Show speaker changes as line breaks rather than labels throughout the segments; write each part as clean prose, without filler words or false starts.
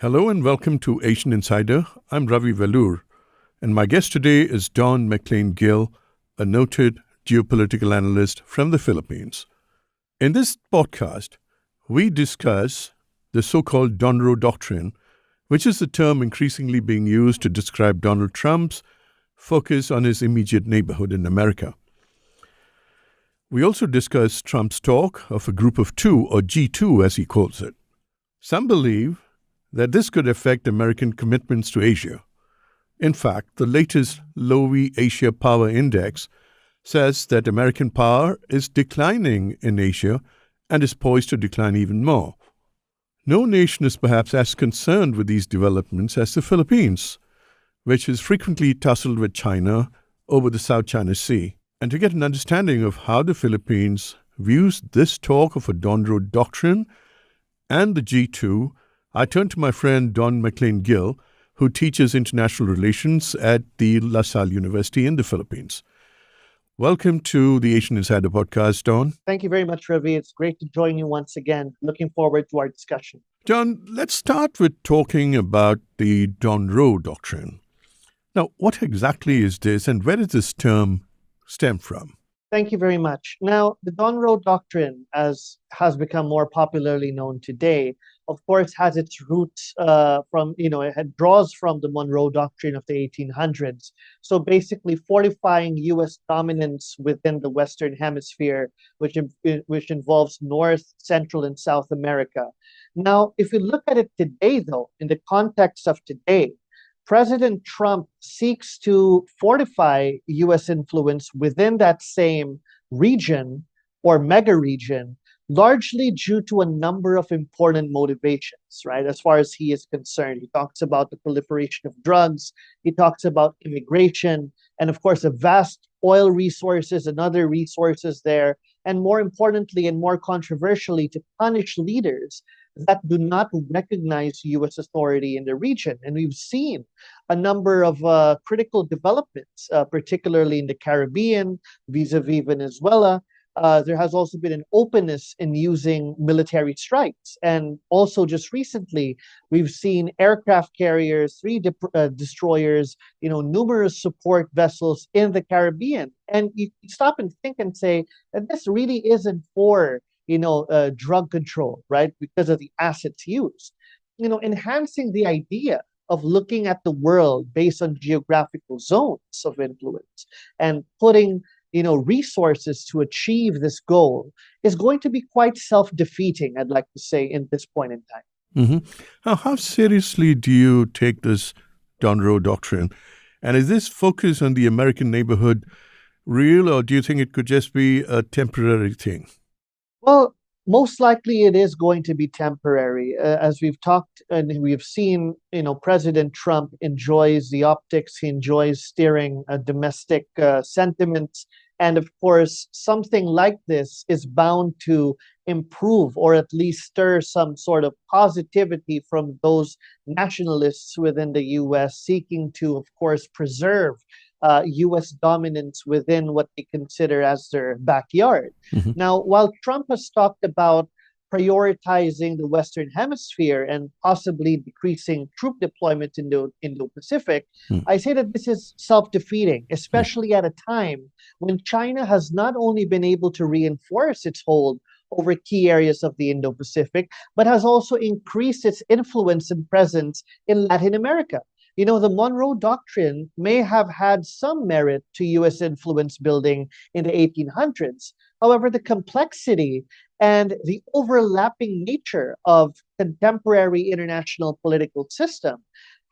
Hello and welcome to Asian Insider. I'm Ravi Velour, and my guest today is Don McLain Gill, a noted geopolitical analyst from the Philippines. In this podcast, we discuss the so-called Donroe Doctrine, which is the term increasingly being used to describe Donald Trump's focus on his immediate neighborhood in America. We also discuss Trump's talk of a group of two, or G2 as he calls it. Some believe that this could affect American commitments to Asia. In fact, the latest Lowy Asia Power Index says that American power is declining in Asia and is poised to decline even more. No nation is perhaps as concerned with these developments as the Philippines, which is frequently tussled with China over the South China Sea. And to get an understanding of how the Philippines views this talk of a Donroe Doctrine and the G2, I turn to my friend Don McLain Gill, who teaches international relations at the La Salle University in the Philippines. Welcome to the Asian Insider Podcast, Don.
Thank you very much, Ravi. It's great to join you once again. Looking forward to our discussion.
Don, let's start with talking about the Donroe Doctrine. Now, what exactly is this, and where does this term stem from?
Thank you very much. Now, the Donroe Doctrine, as has become more popularly known today, of course, has its roots it draws from the Monroe Doctrine of the 1800s. So basically fortifying U.S. dominance within the Western Hemisphere, which involves North, Central, and South America. Now, if you look at it today, though, in the context of today, President Trump seeks to fortify U.S. influence within that same region or mega region, largely due to a number of important motivations, right? As far as he is concerned, he talks about the proliferation of drugs, he talks about immigration, and of course, the vast oil resources and other resources there, and more importantly and more controversially, to punish leaders that do not recognize U.S. authority in the region. And we've seen a number of critical developments, particularly in the Caribbean, vis-a-vis Venezuela. There has also been an openness in using military strikes. And also just recently, we've seen aircraft carriers, three destroyers, numerous support vessels in the Caribbean. And you stop and think and say that this really isn't for drug control, right? Because of the assets used. Enhancing the idea of looking at the world based on geographical zones of influence and putting resources to achieve this goal is going to be quite self-defeating, I'd like to say, in this point in time.
Mm-hmm. Now, how seriously do you take this Donroe Doctrine? And is this focus on the American neighborhood real, or do you think it could just be a temporary thing?
Well, most likely it is going to be temporary. As we've talked and we've seen, President Trump enjoys the optics. He enjoys steering domestic sentiments. And of course, something like this is bound to improve or at least stir some sort of positivity from those nationalists within the U.S. seeking to, of course, preserve U.S. dominance within what they consider as their backyard.
Mm-hmm.
Now, while Trump has talked about prioritizing the Western Hemisphere and possibly decreasing troop deployment in the Indo-Pacific, I say that this is self-defeating, especially at a time when China has not only been able to reinforce its hold over key areas of the Indo-Pacific, but has also increased its influence and presence in Latin America. The Monroe Doctrine may have had some merit to U.S. influence building in the 1800s. However, the complexity and the overlapping nature of contemporary international political system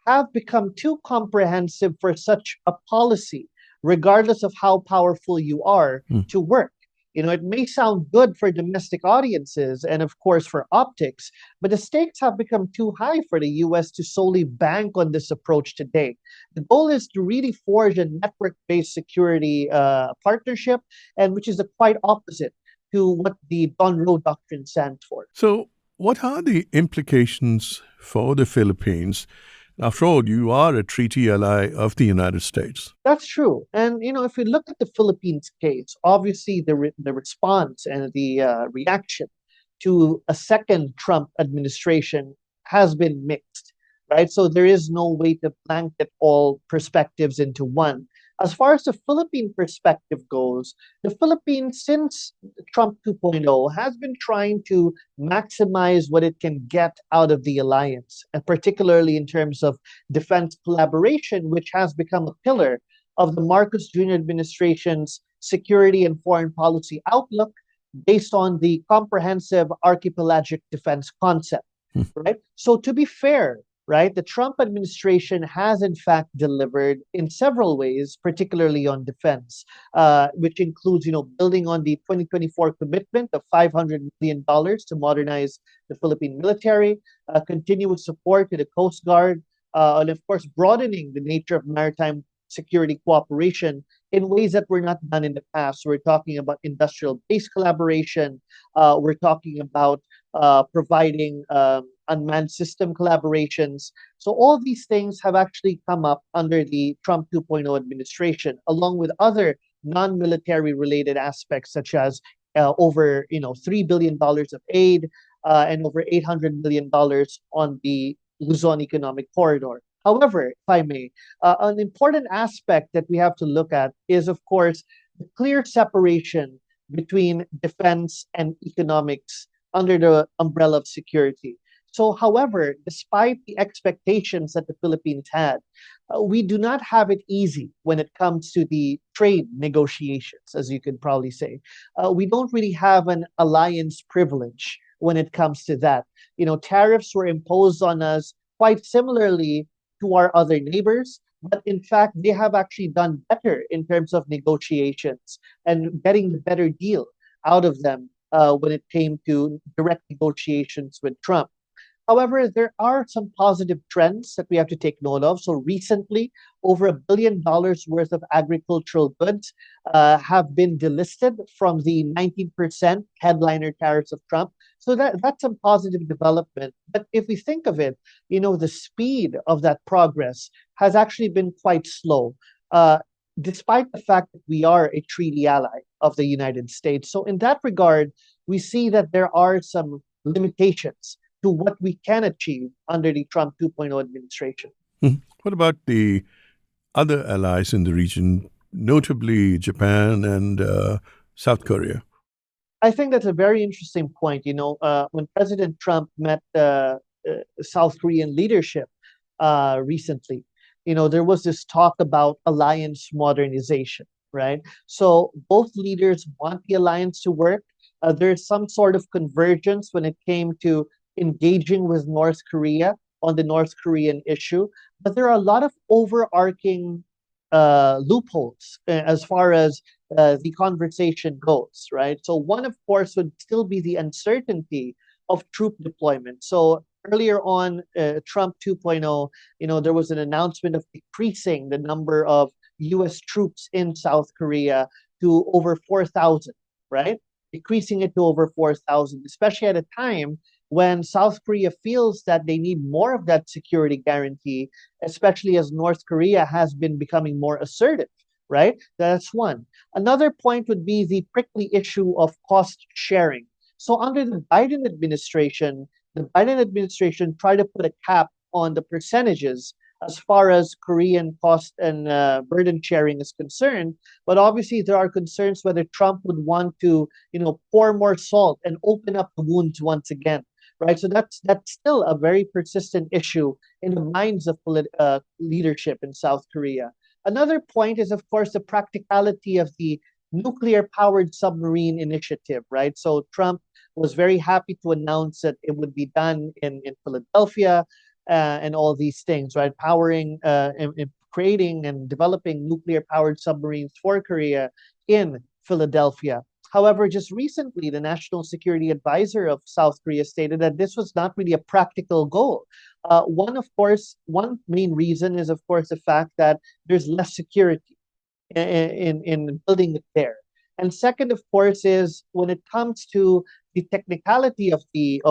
have become too comprehensive for such a policy, regardless of how powerful you are, to work. It may sound good for domestic audiences and, of course, for optics, but the stakes have become too high for the U.S. to solely bank on this approach today. The goal is to really forge a network-based security partnership, and which is the quite opposite to what the Donroe Doctrine stands for.
So what are the implications for the Philippines? After all, you are a treaty ally of the United States.
That's true. And, if you look at the Philippines case, obviously the response and the reaction to a second Trump administration has been mixed. right? So there is no way to blanket all perspectives into one. As far as the Philippine perspective goes, the Philippines, since Trump 2.0, has been trying to maximize what it can get out of the alliance, and particularly in terms of defense collaboration, which has become a pillar of the Marcos Jr. administration's security and foreign policy outlook based on the comprehensive archipelagic defense concept,
Hmm.
right? So to be fair, right, the Trump administration has in fact delivered in several ways, particularly on defense, which includes, building on the 2024 commitment of $500 million to modernize the Philippine military, continuous support to the Coast Guard, and of course broadening the nature of maritime security cooperation in ways that were not done in the past. We're talking about industrial base collaboration. We're talking about providing unmanned system collaborations. So all these things have actually come up under the Trump 2.0 administration, along with other non-military related aspects such as over $3 billion of aid and over $800 million on the Luzon Economic Corridor. However, if I may, an important aspect that we have to look at is, of course, the clear separation between defense and economics under the umbrella of security. So, however, despite the expectations that the Philippines had, we do not have it easy when it comes to the trade negotiations, as you could probably say. We don't really have an alliance privilege when it comes to that. Tariffs were imposed on us quite similarly to our other neighbors, but in fact, they have actually done better in terms of negotiations and getting the better deal out of them when it came to direct negotiations with Trump. However, there are some positive trends that we have to take note of. So recently, over $1 billion worth of agricultural goods have been delisted from the 19% headliner tariffs of Trump. So that's some positive development. But if we think of it, the speed of that progress has actually been quite slow, despite the fact that we are a treaty ally of the United States. So in that regard, we see that there are some limitations to what we can achieve under the Trump 2.0 administration.
What about the other allies in the region, notably Japan and South Korea?
I think that's a very interesting point. When President Trump met South Korean leadership recently, there was this talk about alliance modernization, right? So both leaders want the alliance to work. There's some sort of convergence when it came to engaging with North Korea on the North Korean issue, but there are a lot of overarching loopholes as far as the conversation goes, right? So one, of course, would still be the uncertainty of troop deployment. So earlier on, Trump 2.0, there was an announcement of decreasing the number of U.S. troops in South Korea to over 4,000, right? Decreasing it to over 4,000, especially at a time when South Korea feels that they need more of that security guarantee, especially as North Korea has been becoming more assertive, right? That's one. Another point would be the prickly issue of cost sharing. So under the Biden administration tried to put a cap on the percentages as far as Korean cost and burden sharing is concerned. But obviously, there are concerns whether Trump would want to, pour more salt and open up the wounds once again, right? So that's still a very persistent issue in the minds of leadership in South Korea. Another point is, of course, the practicality of the nuclear-powered submarine initiative, right? So Trump was very happy to announce that it would be done in Philadelphia and all these things, right? Powering, and creating and developing nuclear-powered submarines for Korea in Philadelphia. However, just recently, the National Security Advisor of South Korea stated that this was not really a practical goal. One main reason is, of course, the fact that there's less security in building it there. And second, of course, is when it comes to the technicality of the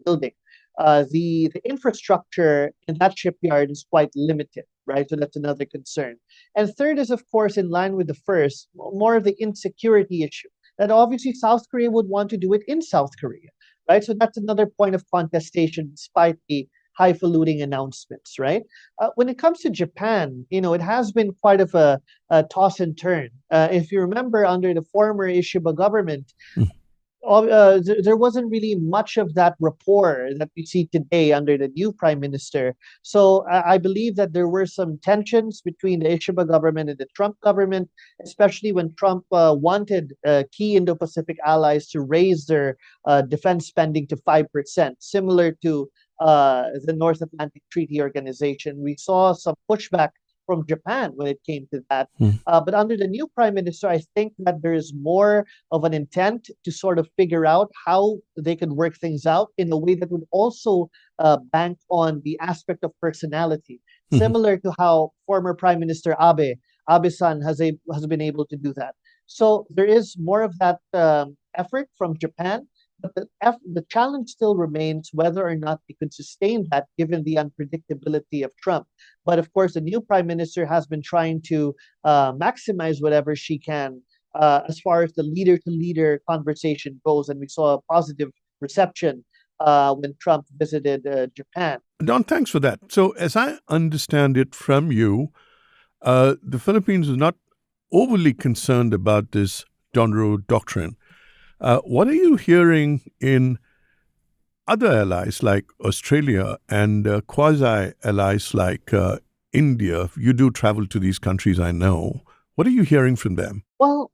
building, the infrastructure in that shipyard is quite limited, right? So that's another concern. And third is, of course, in line with the first, more of the insecurity issue. That obviously South Korea would want to do it in South Korea, right? So that's another point of contestation, despite the highfalutin announcements, right? When it comes to Japan, it has been quite of a toss and turn. If you remember, under the former Ishiba government, there wasn't really much of that rapport that we see today under the new prime minister. So I believe that there were some tensions between the Ishiba government and the Trump government, especially when Trump wanted key Indo-Pacific allies to raise their defense spending to 5%, similar to the North Atlantic Treaty Organization. We saw some pushback from Japan when it came to that. But under the new prime minister, I think that there is more of an intent to sort of figure out how they can work things out in a way that would also bank on the aspect of personality, similar to how former Prime Minister Abe-san has been able to do that. So there is more of that effort from Japan. But the challenge still remains whether or not they could sustain that given the unpredictability of Trump. But of course, the new prime minister has been trying to maximize whatever she can as far as the leader-to-leader conversation goes. And we saw a positive reception when Trump visited Japan.
Don, thanks for that. So as I understand it from you, the Philippines is not overly concerned about this Donroe Doctrine. What are you hearing in other allies like Australia and quasi-allies like India? You do travel to these countries, I know. What are you hearing from them?
Well,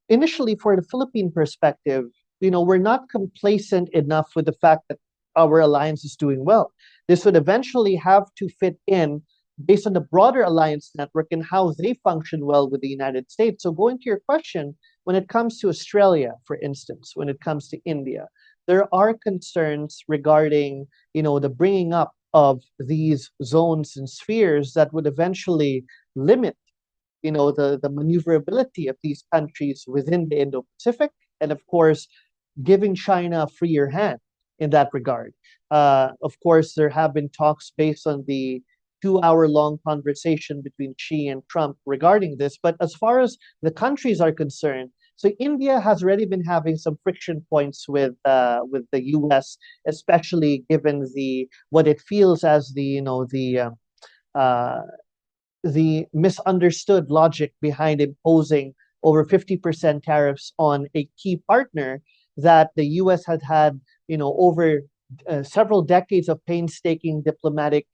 initially for the Philippine perspective, we're not complacent enough with the fact that our alliance is doing well. This would eventually have to fit in based on the broader alliance network and how they function well with the United States. So going to your question, when it comes to Australia, for instance, when it comes to India, there are concerns regarding, the bringing up of these zones and spheres that would eventually limit, the maneuverability of these countries within the Indo-Pacific, and of course, giving China a freer hand in that regard. Of course, there have been talks based on the 2-hour-long conversation between Xi and Trump regarding this. But as far as the countries are concerned, so India has already been having some friction points with the U.S., especially given what it feels as the misunderstood logic behind imposing over 50% tariffs on a key partner that the U.S. had over several decades of painstaking diplomatic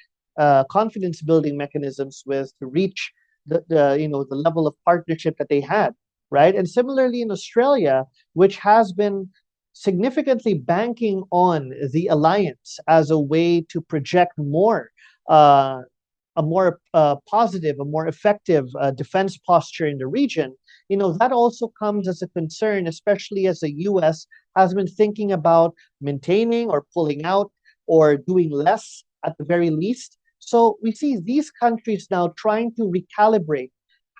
confidence building mechanisms with to reach the level of partnership that they had, right? And similarly in Australia, which has been significantly banking on the alliance as a way to project a more positive, a more effective defense posture in the region, that also comes as a concern, especially as the U.S. has been thinking about maintaining or pulling out or doing less at the very least. So we see these countries now trying to recalibrate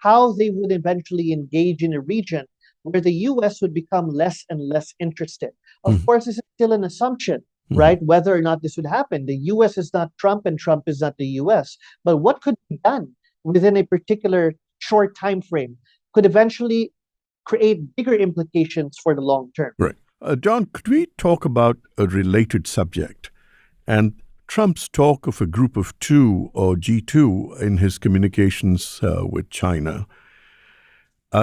how they would eventually engage in a region where the U.S. would become less and less interested. Of course, this is still an assumption, right? Whether or not this would happen. The U.S. is not Trump and Trump is not the U.S. But what could be done within a particular short time frame could eventually create bigger implications for the long term.
Right. Don, could we talk about a related subject? And Trump's talk of a group of two, or G2, in his communications with China.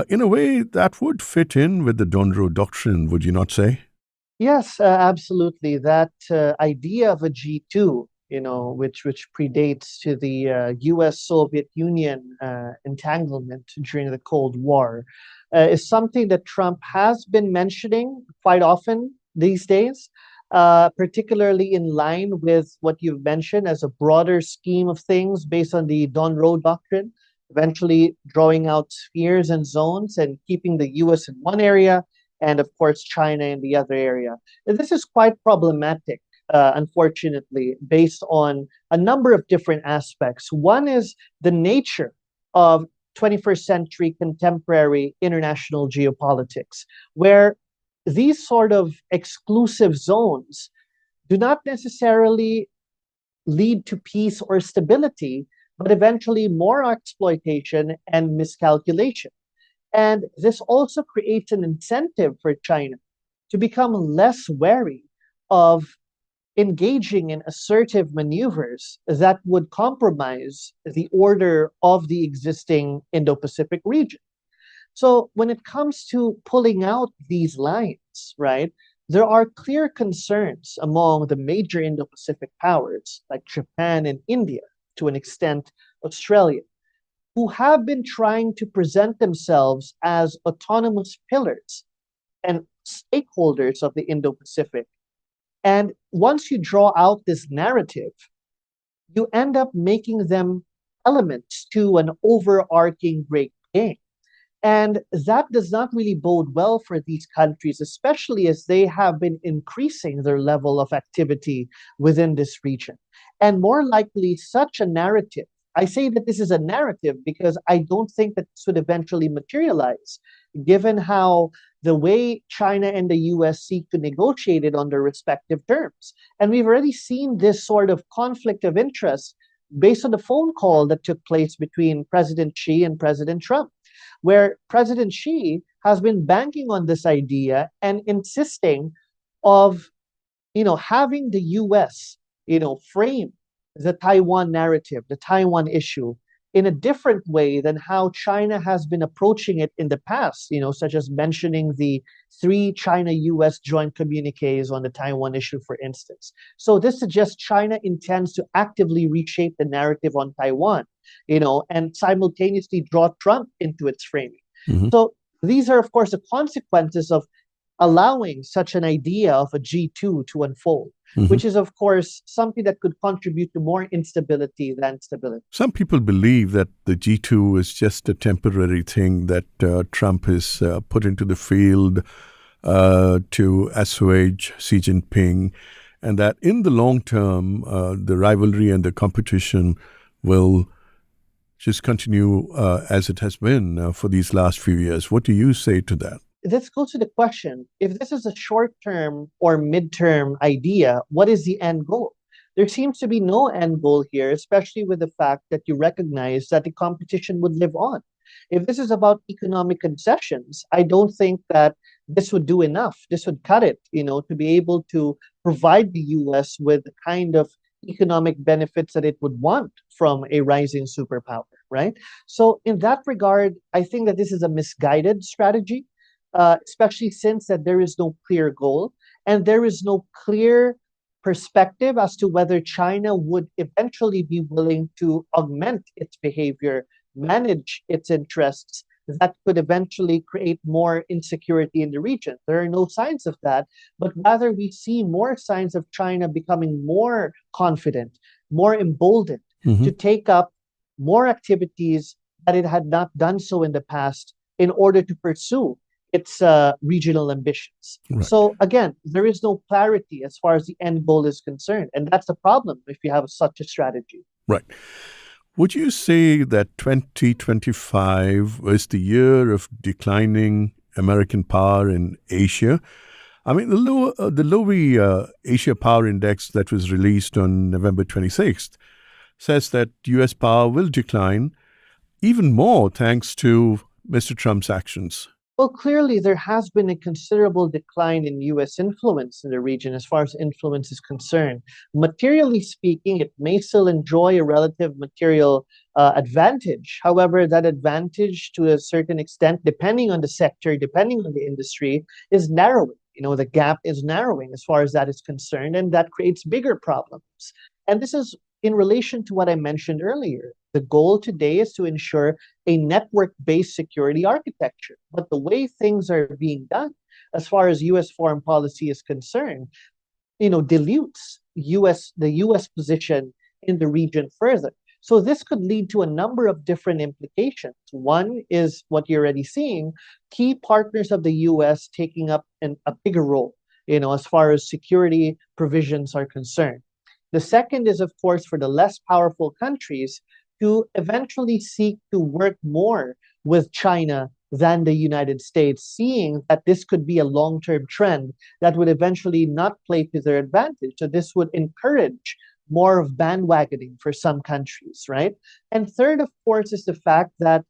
In a way, that would fit in with the Donroe Doctrine, would you not say?
Yes, absolutely. That idea of a G2, which predates to the U.S.-Soviet Union entanglement during the Cold War, is something that Trump has been mentioning quite often these days. Particularly in line with what you've mentioned as a broader scheme of things based on the Donroe Doctrine, eventually drawing out spheres and zones and keeping the U.S. in one area and, of course, China in the other area. And this is quite problematic, unfortunately, based on a number of different aspects. One is the nature of 21st century contemporary international geopolitics, where these sort of exclusive zones do not necessarily lead to peace or stability, but eventually more exploitation and miscalculation. And this also creates an incentive for China to become less wary of engaging in assertive maneuvers that would compromise the order of the existing Indo-Pacific region. So when it comes to pulling out these lines, right, there are clear concerns among the major Indo-Pacific powers like Japan and India, to an extent Australia, who have been trying to present themselves as autonomous pillars and stakeholders of the Indo-Pacific. And once you draw out this narrative, you end up making them elements to an overarching great game. And that does not really bode well for these countries, especially as they have been increasing their level of activity within this region. And more likely, such a narrative. I say that this is a narrative because I don't think that this would eventually materialize, given how the way China and the US seek to negotiate it on their respective terms. And we've already seen this sort of conflict of interest based on the phone call that took place between President Xi and President Trump, where President Xi has been banking on this idea and insisting of, having the US, frame the Taiwan narrative, the Taiwan issue in a different way than how China has been approaching it in the past, such as mentioning the three China-US joint communiques on the Taiwan issue, for instance. So this suggests China intends to actively reshape the narrative on Taiwan, and simultaneously draw Trump into its framing.
Mm-hmm.
So these are, of course, the consequences of allowing such an idea of a G2 to unfold, which is, of course, something that could contribute to more instability than stability.
Some people believe that the G2 is just a temporary thing that Trump has put into the field to assuage Xi Jinping, and that in the long term, the rivalry and the competition will just continue as it has been for these last few years. What do you say to that?
This goes to the question, if this is a short-term or mid-term idea, what is the end goal? There seems to be no end goal here, especially with the fact that you recognize that the competition would live on. If this is about economic concessions, I don't think that this would do enough. This would cut it, to be able to provide the US with the kind of economic benefits that it would want from a rising superpower, right? So in that regard, I think that this is a misguided strategy. Especially since that there is no clear goal and there is no clear perspective as to whether China would eventually be willing to augment its behavior, manage its interests that could eventually create more insecurity in the region. There are no signs of that, but rather we see more signs of China becoming more confident, more emboldened to take up more activities that it had not done so in the past in order to pursue its regional ambitions.
Right.
So again, there is no clarity as far as the end goal is concerned. And that's the problem if you have such a strategy.
Right. Would you say that 2025 was the year of declining American power in Asia? I mean, the Lowy Asia Power Index that was released on November 26th says that U.S. power will decline even more thanks to Mr. Trump's actions.
Well, clearly, there has been a considerable decline in U.S. influence in the region as far as influence is concerned. Materially speaking, it may still enjoy a relative material advantage. However, that advantage, to a certain extent, depending on the sector, depending on the industry, is narrowing. The gap is narrowing as far as that is concerned, and that creates bigger problems. And this is in relation to what I mentioned earlier. The goal today is to ensure a network-based security architecture. But the way things are being done, as far as U.S. foreign policy is concerned, dilutes the U.S. position in the region further. So this could lead to a number of different implications. One is what you're already seeing, key partners of the U.S. taking up a bigger role, as far as security provisions are concerned. The second is, of course, for the less powerful countries to eventually seek to work more with China than the United States, seeing that this could be a long-term trend that would eventually not play to their advantage. So this would encourage more of bandwagoning for some countries, right? And third, of course, is the fact that,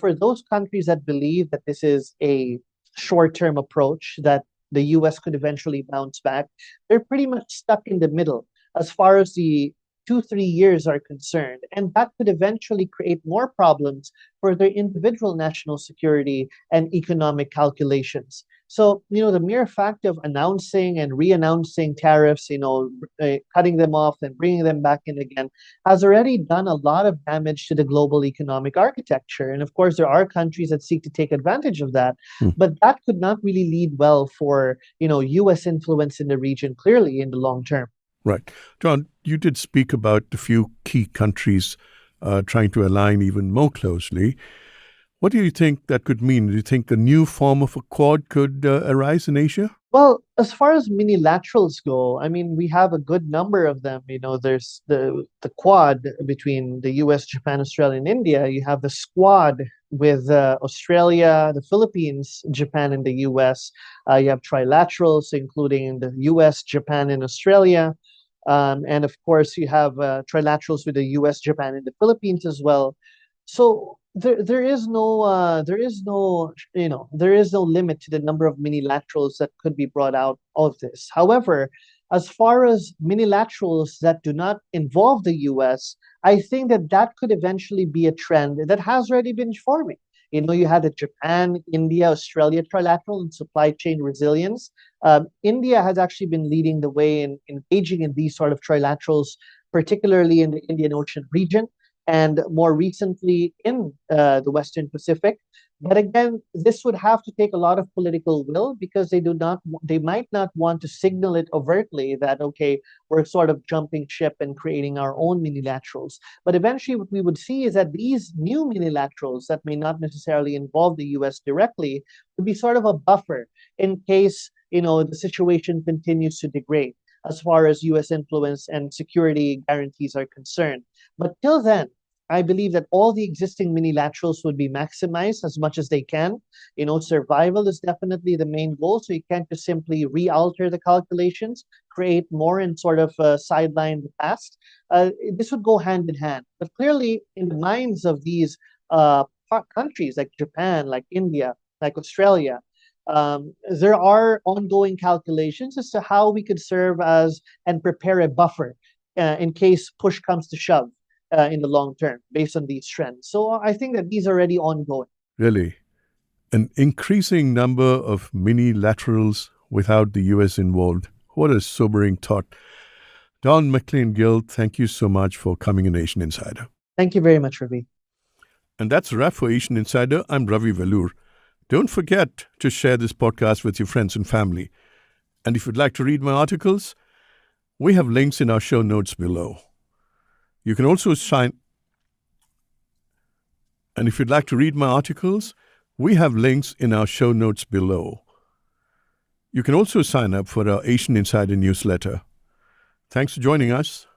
for those countries that believe that this is a short-term approach, that the US could eventually bounce back. They're pretty much stuck in the middle as far as the 2, 3 years are concerned. And that could eventually create more problems for their individual national security and economic calculations. So, the mere fact of announcing and re-announcing tariffs, cutting them off and bringing them back in again, has already done a lot of damage to the global economic architecture. And of course, there are countries that seek to take advantage of that, but that could not really lead well for, US influence in the region clearly in the long term.
Right. Don, you did speak about a few key countries trying to align even more closely. What do you think that could mean? Do you think a new form of a Quad could arise in Asia?
Well, as far as mini-laterals go, I mean, we have a good number of them. There's the Quad between the US, Japan, Australia, and India. You have the Squad with Australia, the Philippines, Japan, and the US. You have trilaterals, including the US, Japan, and Australia. And of course, you have trilaterals with the US, Japan, and the Philippines as well. So there is no limit to the number of mini-laterals that could be brought out of this. However, as far as mini-laterals that do not involve the US, I think that could eventually be a trend that has already been forming. You had the Japan, India, Australia trilateral and supply chain resilience. India has actually been leading the way in engaging in these sort of trilaterals, particularly in the Indian Ocean region, and more recently in the Western Pacific. But again, this would have to take a lot of political will because they might not want to signal it overtly that, okay, we're sort of jumping ship and creating our own minilaterals. But eventually what we would see is that these new minilaterals that may not necessarily involve the US directly would be sort of a buffer in case, the situation continues to degrade as far as US influence and security guarantees are concerned. But till then, I believe that all the existing minilaterals would be maximized as much as they can. Survival is definitely the main goal. So you can't just simply re-alter the calculations, create more and sort of sideline the past. This would go hand in hand. But clearly, in the minds of these countries like Japan, like India, like Australia, there are ongoing calculations as to how we could serve as and prepare a buffer in case push comes to shove in the long term based on these trends. So I think that these are already ongoing.
Really? An increasing number of mini-laterals without the US involved. What a sobering thought. Don McLain Gill, thank you so much for coming in Asian Insider.
Thank you very much, Ravi.
And that's a wrap for Asian Insider. I'm Ravi Veloor. Don't forget to share this podcast with your friends and family. And if you'd like to read my articles, we have links in our show notes below. You can also And if you'd like to read my articles, we have links in our show notes below. You can also sign up for our Asian Insider newsletter. Thanks for joining us.